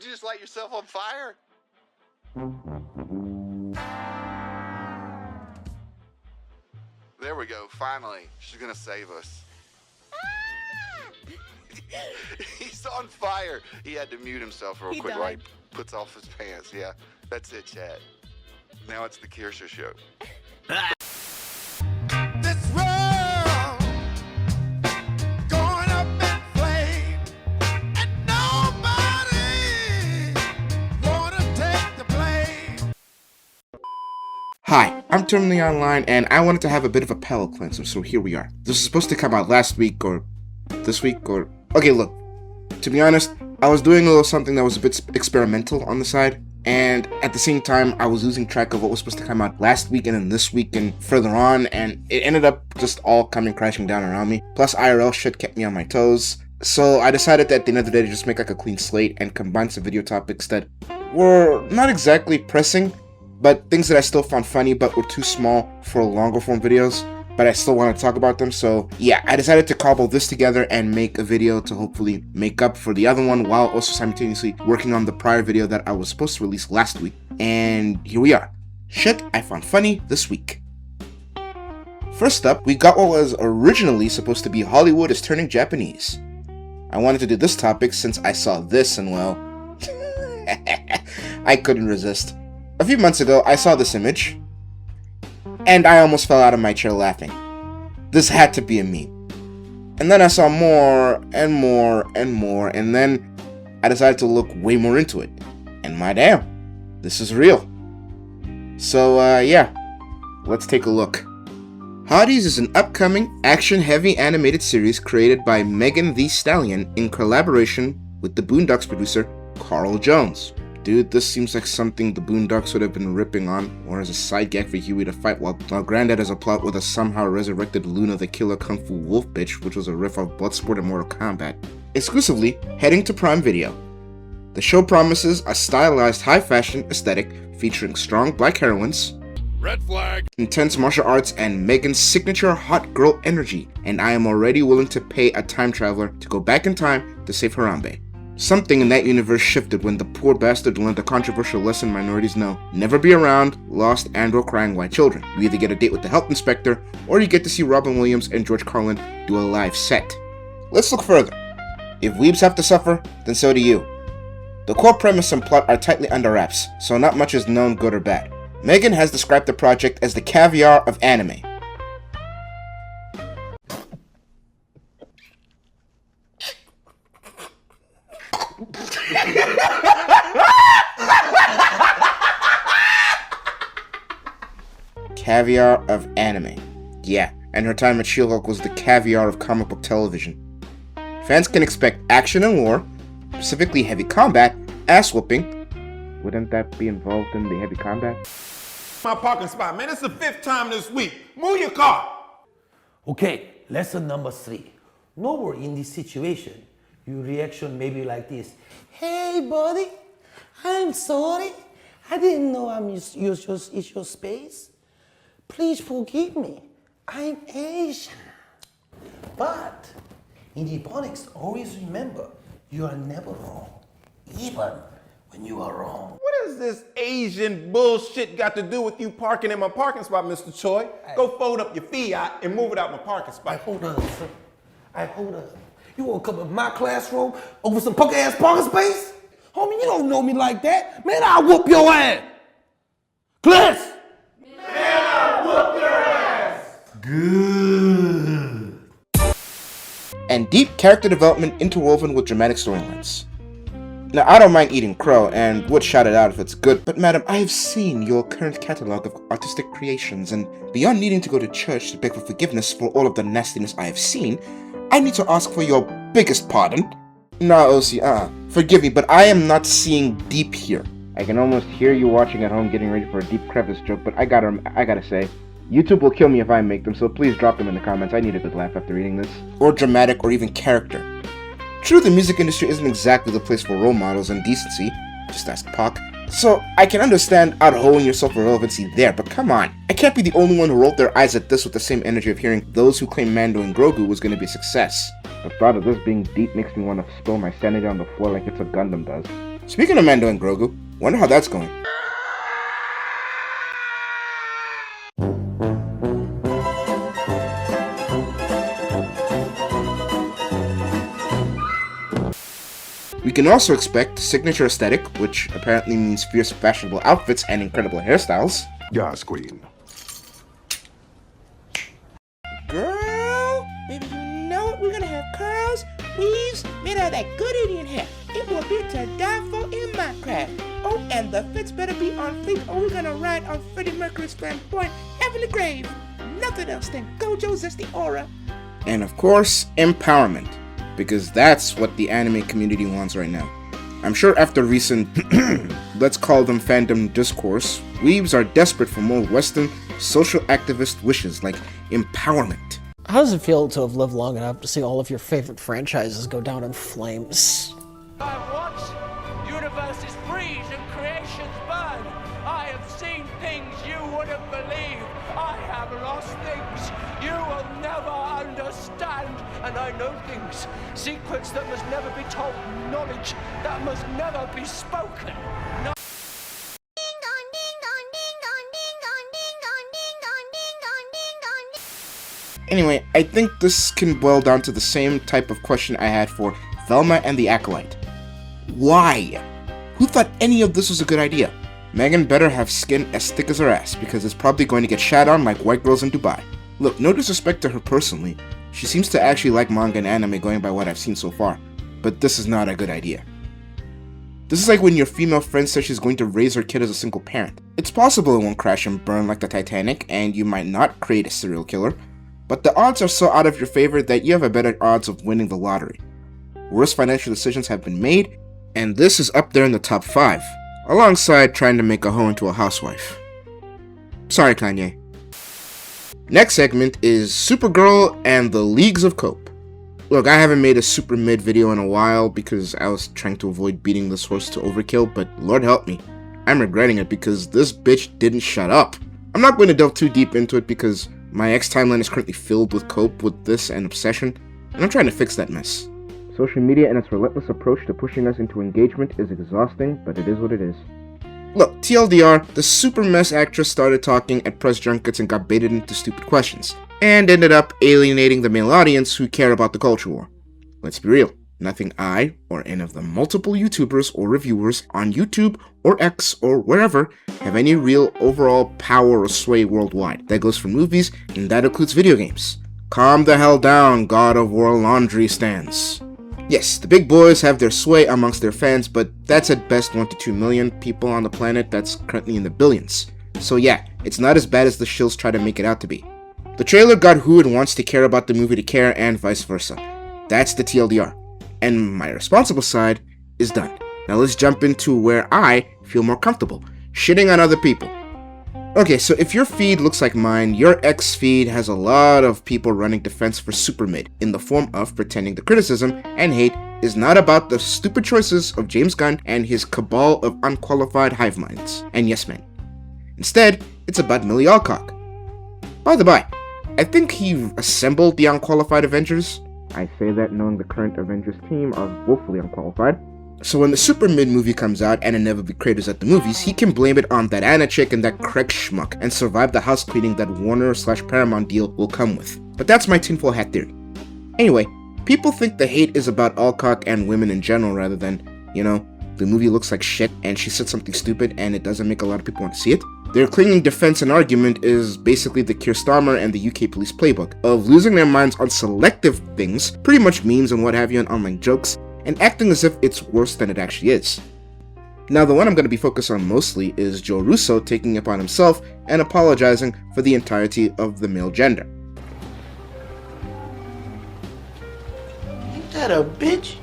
Did you just light yourself on fire? There we go, finally. She's gonna save us. He's on fire. He had to mute himself real quick while he puts off his pants. Yeah, that's it, chat. Now it's the Kirsha Show. This world going up in flames, and nobody wanna take the blame. Hi, I'm Terminally Online, and I wanted to have a bit of a palate cleanser, so here we are. This is supposed to come out last week, or this week, or... Okay, look, to be honest, I was doing a little something that was a bit experimental on the side, and at the same time, I was losing track of what was supposed to come out last week and then this week and further on, and it ended up just all coming crashing down around me. Plus, IRL shit kept me on my toes. So I decided that at the end of the day to just make like a clean slate and combine some video topics that were not exactly pressing, but things that I still found funny but were too small for longer form videos, but I still want to talk about them. So yeah, I decided to cobble this together and make a video to hopefully make up for the other one while also simultaneously working on the prior video that I was supposed to release last week. And here we are. Shit I found funny this week. First up, we got what was originally supposed to be Hollywood is turning Japanese. I wanted to do this topic since I saw this and well, I couldn't resist. A few months ago, I saw this image, and I almost fell out of my chair laughing. This had to be a meme. And then I saw more and more and more, and then I decided to look way more into it. And my damn, this is real. So yeah, let's take a look. Hotties is an upcoming action-heavy animated series created by Megan Thee Stallion in collaboration with the Boondocks producer Carl Jones. Dude, this seems like something the Boondocks would have been ripping on, or as a side gag for Huey to fight while Granddad has a plot with a somehow resurrected Luna the Killer Kung Fu Wolf bitch, which was a riff off Bloodsport and Mortal Kombat. Exclusively heading to Prime Video. The show promises a stylized high-fashion aesthetic featuring strong black heroines, Red flag. intense martial arts, and Megan's signature hot girl energy, and I am already willing to pay a time traveler to go back in time to save Harambe. Something in that universe shifted when the poor bastard learned the controversial lesson minorities know. Never be around lost and/or crying white children. You either get a date with the health inspector, or you get to see Robin Williams and George Carlin do a live set. Let's look further. If weebs have to suffer, then so do you. The core premise and plot are tightly under wraps, so not much is known good or bad. Megan has described the project as the caviar of anime. Caviar of anime. Yeah, and her time at She-Hulk was the caviar of comic book television. Fans can expect action and war, specifically heavy combat, ass whooping. Wouldn't that be involved in the heavy combat? My parking spot, man. It's the 5th time this week. Move your car. Okay, lesson number 3. Nowhere in this situation, your reaction may be like this. Hey, buddy, I'm sorry. I didn't know it's your space. Please forgive me. I'm Asian. But in Ebonics, always remember, you are never wrong, even when you are wrong. What does this Asian bullshit got to do with you parking in my parking spot, Mr. Choi? Go fold up your Fiat and move it out my parking spot. Hold on, sir. Hold on. You wanna come in my classroom over some punk ass parking space? Homie, you don't know me like that. Man, I'll whoop your ass. Class! Man, I'll whoop your ass. Good. And deep character development interwoven with dramatic storylines. Now, I don't mind eating crow and would shout it out if it's good, but madam, I have seen your current catalog of artistic creations, and beyond needing to go to church to beg for forgiveness for all of the nastiness I have seen, I need to ask for your biggest pardon. Nah, OC, forgive me, but I am not seeing deep here. I can almost hear you watching at home getting ready for a deep crevice joke, but I gotta say, YouTube will kill me if I make them, so please drop them in the comments. I need a good laugh after reading this. Or dramatic or even character. True, the music industry isn't exactly the place for role models and decency, just ask Pac. So, I can understand out-holing yourself for relevancy there, but come on. I can't be the only one who rolled their eyes at this with the same energy of hearing those who claim Mando and Grogu was going to be a success. The thought of this being deep makes me want to spill my sanity on the floor like it's a Gundam does. Speaking of Mando and Grogu, wonder how that's going. We can also expect signature aesthetic, which apparently means fierce fashionable outfits and incredible hairstyles. Yes, Queen. Girl, baby, you know it. We're gonna have curls, weaves, made out of that good Indian hair. It will be to die for in my craft. Oh, and the fits better be on fleek, or we're gonna ride on Freddie Mercury's flamboyant heavenly grave. Nothing else than Gojo Zesty Aura. And of course, empowerment, because that's what the anime community wants right now. I'm sure after recent, let's call them fandom discourse, weebs are desperate for more Western social activist wishes like empowerment. How does it feel to have lived long enough to see all of your favorite franchises go down in flames? I watch universes freeze and creations burn. I have seen things you wouldn't believe. I have lost things you will never understand. And I know things, secrets that must never be told, knowledge that must never be spoken. No- Anyway, I think this can boil down to the same type of question I had for Velma and the Acolyte. Why? Who thought any of this was a good idea? Megan better have skin as thick as her ass, because it's probably going to get shat on like white girls in Dubai. Look, no disrespect to her personally, she seems to actually like manga and anime going by what I've seen so far, but this is not a good idea. This is like when your female friend says she's going to raise her kid as a single parent. It's possible it won't crash and burn like the Titanic, and you might not create a serial killer, but the odds are so out of your favor that you have a better odds of winning the lottery. Worse financial decisions have been made, and this is up there in the top 5, alongside trying to make a hoe into a housewife. Sorry, Kanye. Next segment is Supergirl and the Leagues of Cope. Look, I haven't made a super mid video in a while because I was trying to avoid beating this horse to overkill, but Lord help me, I'm regretting it because this bitch didn't shut up. I'm not going to delve too deep into it because my X timeline is currently filled with Cope with this and obsession, and I'm trying to fix that mess. Social media and its relentless approach to pushing us into engagement is exhausting, but it is what it is. Look, TLDR, the super mess actress started talking at press junkets and got baited into stupid questions, and ended up alienating the male audience who care about the culture war. Let's be real, nothing I, or any of the multiple YouTubers or reviewers on YouTube or X or wherever have any real overall power or sway worldwide. That goes for movies, and that includes video games. Calm the hell down, God of War laundry stands. Yes, the big boys have their sway amongst their fans, but that's at best 1 to 2 million people on the planet that's currently in the billions. So yeah, it's not as bad as the shills try to make it out to be. The trailer got who it wants to care about the movie to care and vice versa. That's the TLDR. And my responsible side is done. Now let's jump into where I feel more comfortable, shitting on other people. Okay, so if your feed looks like mine, your X feed has a lot of people running defense for super mid in the form of pretending the criticism and hate is not about the stupid choices of James Gunn and his cabal of unqualified hive minds and yes men. Instead, it's about Millie Alcock. By the by, I think he assembled the unqualified Avengers. I say that knowing the current Avengers team are woefully unqualified. So when the super mid movie comes out and inevitably craters at the movies, he can blame it on that Anna chick and that Craig schmuck and survive the house cleaning that Warner/Paramount deal will come with. But that's my tinfoil hat theory. Anyway, people think the hate is about Alcock and women in general rather than, the movie looks like shit and she said something stupid and it doesn't make a lot of people want to see it. Their clinging defense and argument is basically the Keir Starmer and the UK police playbook of losing their minds on selective things, pretty much memes and what have you and online jokes, and acting as if it's worse than it actually is. Now the one I'm going to be focused on mostly is Joe Russo taking it upon himself and apologizing for the entirety of the male gender. Ain't that a bitch?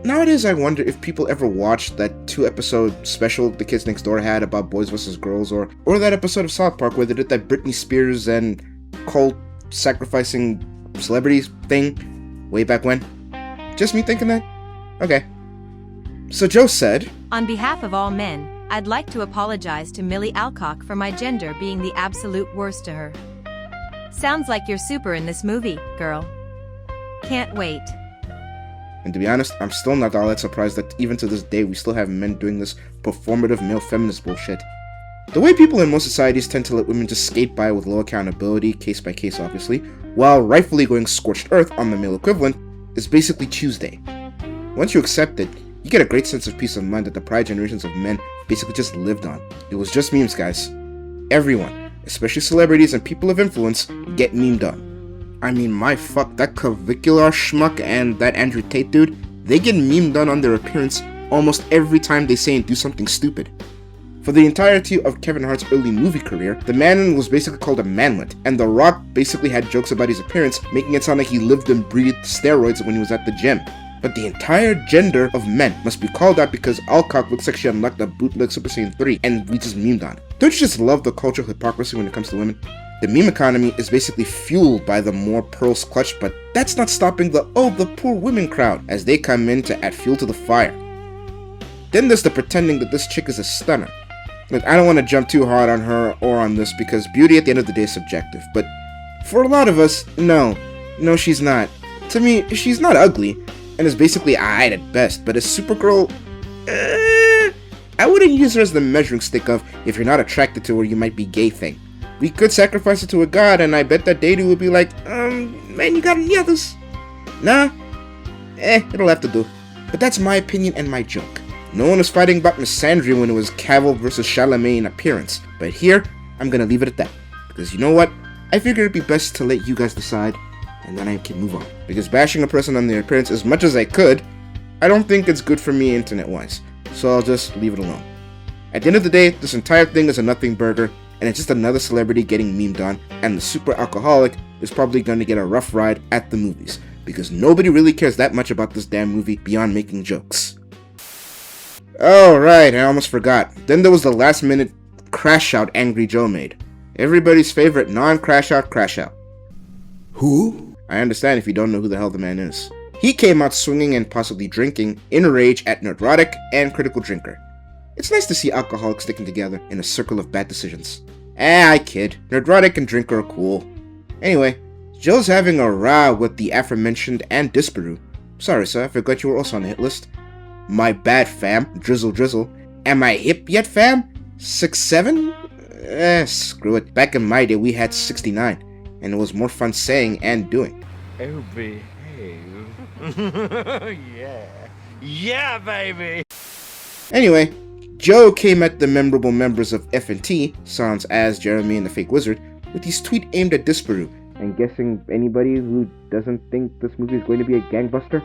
Nowadays I wonder if people ever watched that 2-episode special The Kids Next Door had about boys vs. girls or that episode of South Park where they did that Britney Spears and cult sacrificing celebrities thing way back when. Just me thinking that? Okay. So Joe said, "On behalf of all men, I'd like to apologize to Millie Alcock for my gender being the absolute worst to her. Sounds like you're super in this movie, girl. Can't wait." And to be honest, I'm still not all that surprised that even to this day we still have men doing this performative male feminist bullshit. The way people in most societies tend to let women just skate by with low accountability, case by case obviously, while rightfully going scorched earth on the male equivalent, is basically Tuesday. Once you accept it, you get a great sense of peace of mind that the prior generations of men basically just lived on. It was just memes, guys. Everyone, especially celebrities and people of influence, get memed on. I mean, my fuck, that Clavicular schmuck and that Andrew Tate dude, they get memed on their appearance almost every time they say and do something stupid. For the entirety of Kevin Hart's early movie career, the man was basically called a manlet, and The Rock basically had jokes about his appearance, making it sound like he lived and breathed steroids when he was at the gym. But the entire gender of men must be called out because Alcock looks like she unlocked a bootleg Super Saiyan 3, and we just memed on it. Don't you just love the cultural hypocrisy when it comes to women? The meme economy is basically fueled by the more pearls clutched, but that's not stopping the poor women crowd as they come in to add fuel to the fire. Then there's the pretending that this chick is a stunner. Look, I don't want to jump too hard on her or on this because beauty at the end of the day is subjective, but for a lot of us, no, she's not. To me, she's not ugly, and is basically alright at best, but as Supergirl, I wouldn't use her as the measuring stick of if you're not attracted to her, you might be gay thing. We could sacrifice her to a god, and I bet that Deity would be like, man, you got any others? Nah? It'll have to do. But that's my opinion and my joke. No one was fighting about misandry when it was Cavill versus Chalamet in appearance, but here, I'm gonna leave it at that. Because you know what? I figured it'd be best to let you guys decide, and then I can move on. Because bashing a person on their appearance as much as I could, I don't think it's good for me internet-wise, so I'll just leave it alone. At the end of the day, this entire thing is a nothing burger, and it's just another celebrity getting memed on, and the super alcoholic is probably gonna get a rough ride at the movies, because nobody really cares that much about this damn movie beyond making jokes. Oh right, I almost forgot. Then there was the last minute crash out Angry Joe made. Everybody's favorite non-crash out crash out. Who? I understand if you don't know who the hell the man is. He came out swinging and possibly drinking in a rage at Nerdrotic and Critical Drinker. It's nice to see alcoholics sticking together in a circle of bad decisions. I kid. Nerdrotic and Drinker are cool. Anyway, Joe's having a row with the aforementioned and Disparu. Sorry sir, I forgot you were also on the hit list. My bad fam, Drizzle Drizzle. Am I hip yet fam? 6'7"? Screw it. Back in my day we had 69, and it was more fun saying and doing. Oh, behave. Yeah, baby! Anyway, Joe came at the memorable members of F&T, sans Az, Jeremy, and the Fake Wizard, with his tweet aimed at Disparu. I'm guessing anybody who doesn't think this movie is going to be a gangbuster?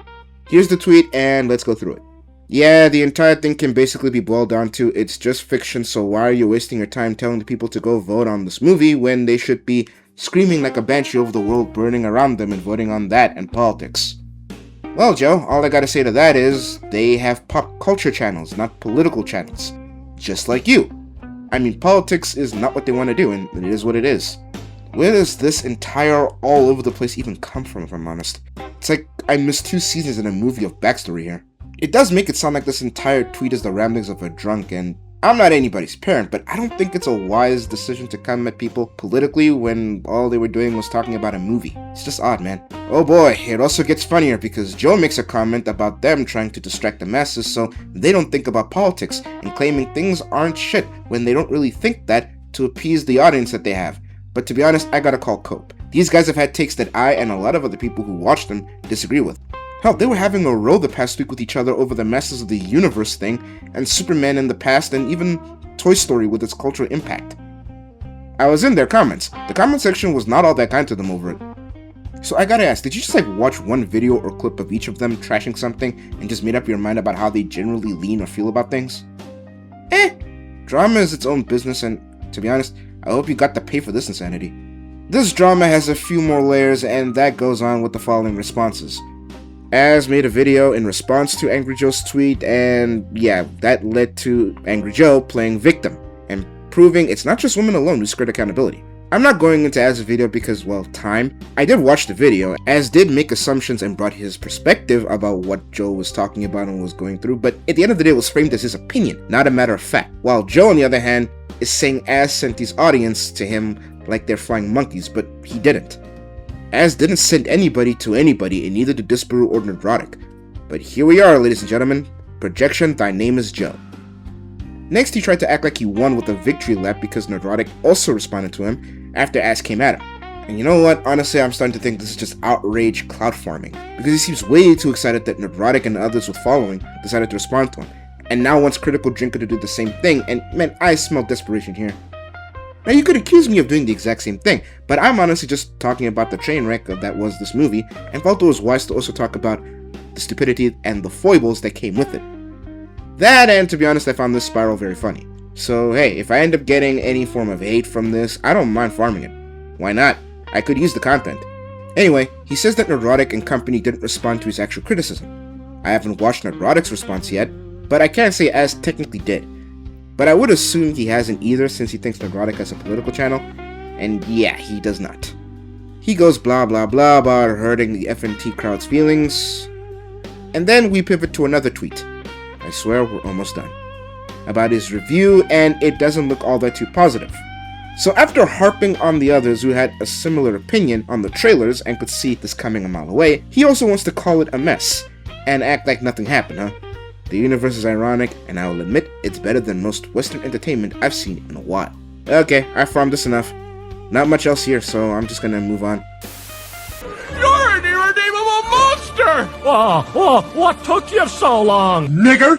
Here's the tweet, and let's go through it. Yeah, the entire thing can basically be boiled down to it's just fiction, so why are you wasting your time telling the people to go vote on this movie when they should be screaming like a banshee over the world burning around them and voting on that and politics? Well, Joe, all I gotta say to that is they have pop culture channels, not political channels. Just like you. I mean, politics is not what they want to do, and it is what it is. Where does this entire all over the place even come from, if I'm honest? It's like I missed 2 seasons in a movie of backstory here. It does make it sound like this entire tweet is the ramblings of a drunk, and I'm not anybody's parent, but I don't think it's a wise decision to come at people politically when all they were doing was talking about a movie. It's just odd, man. Oh boy, it also gets funnier because Joe makes a comment about them trying to distract the masses so they don't think about politics and claiming things aren't shit when they don't really think that to appease the audience that they have. But to be honest, I gotta call cope. These guys have had takes that I and a lot of other people who watch them disagree with. Hell, they were having a row the past week with each other over the Masters of the Universe thing, and Superman in the past, and even Toy Story with its cultural impact. I was in their comments. The comment section was not all that kind to them over it. So I gotta ask, did you just watch one video or clip of each of them trashing something and just made up your mind about how they generally lean or feel about things? Drama is its own business, and to be honest, I hope you got to pay for this insanity. This drama has a few more layers, and that goes on with the following responses. Az made a video in response to Angry Joe's tweet, and yeah, that led to Angry Joe playing victim, and proving it's not just women alone who skirt accountability. I'm not going into Az's video because, well, time. I did watch the video. Az did make assumptions and brought his perspective about what Joe was talking about and was going through, but at the end of the day it was framed as his opinion, not a matter of fact. While Joe, on the other hand, is saying Az sent his audience to him like they're flying monkeys, but he didn't. Az didn't send anybody to anybody, and neither did Disparu or Nerdrotic. But here we are, ladies and gentlemen. Projection, thy name is Joe. Next, he tried to act like he won with a victory lap because Nerdrotic also responded to him after Ass came at him. And you know what? Honestly, I'm starting to think this is just outrage cloud farming, because he seems way too excited that Nerdrotic and others with following decided to respond to him, and now wants Critical Drinker to do the same thing, and man, I smell desperation here. Now, you could accuse me of doing the exact same thing, but I'm honestly just talking about the train wreck that was this movie, and felt it was wise to also talk about the stupidity and the foibles that came with it. That, and to be honest, I found this spiral very funny. So hey, if I end up getting any form of hate from this, I don't mind farming it. Why not? I could use the content. Anyway, he says that Nerdrotic and company didn't respond to his actual criticism. I haven't watched Nerdrotic's response yet, but I can't say As technically did. But I would assume he hasn't either, since he thinks Nerdrotic has a political channel, and yeah, he does not. He goes blah blah blah about hurting the FNT crowd's feelings, and then we pivot to another tweet. I swear we're almost done. About his review, and it doesn't look all that too positive. So after harping on the others who had a similar opinion on the trailers and could see this coming a mile away, he also wants to call it a mess, and act like nothing happened, huh? The universe is ironic, and I will admit it's better than most Western entertainment I've seen in a while. Okay, I farmed this enough. Not much else here, so I'm just gonna move on. You're an irredeemable monster! What took you so long? Nigger!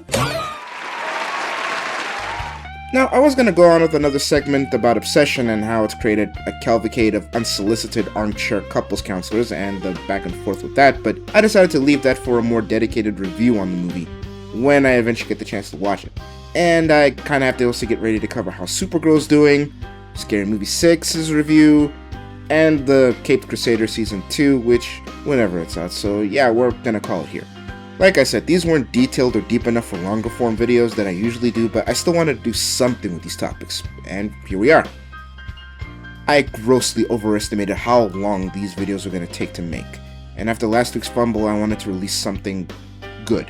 Now, I was gonna go on with another segment about obsession and how it's created a cavalcade of unsolicited armchair couples counselors and the back and forth with that, but I decided to leave that for a more dedicated review on the movie when I eventually get the chance to watch it. And I kinda have to also get ready to cover how Supergirl's doing, Scary Movie 6's review, and the Caped Crusader Season 2, which, whenever it's out, so yeah, we're gonna call it here. Like I said, these weren't detailed or deep enough for longer form videos that I usually do, but I still wanted to do something with these topics, and here we are. I grossly overestimated how long these videos were going to take to make, and after last week's fumble, I wanted to release something good.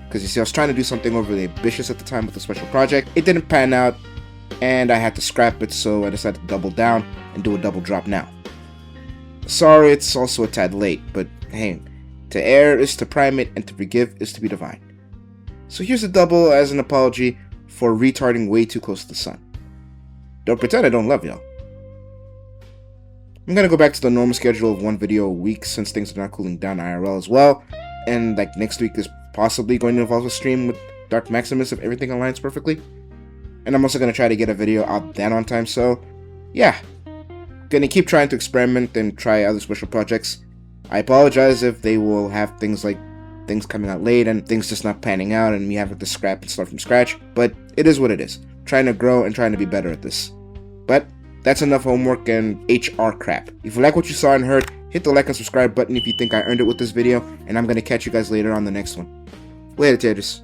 Because you see, I was trying to do something overly ambitious at the time with the special project, it didn't pan out, and I had to scrap it, so I decided to double down and do a double drop now. Sorry, it's also a tad late, but hey, to err is to primate, and to forgive is to be divine. So here's a double as an apology for retarding way too close to the sun. Don't pretend I don't love y'all. I'm gonna go back to the normal schedule of one video a week since things are not cooling down IRL as well, and like next week is possibly going to involve a stream with Dark Maximus if everything aligns perfectly. And I'm also gonna try to get a video out then on time, so yeah. Gonna keep trying to experiment and try other special projects. I apologize if they will have things like things coming out late and things just not panning out and me having to scrap and start from scratch, but it is what it is. Trying to grow and trying to be better at this. But that's enough homework and HR crap. If you like what you saw and heard, hit the like and subscribe button if you think I earned it with this video, and I'm gonna catch you guys later on the next one. Later, taters.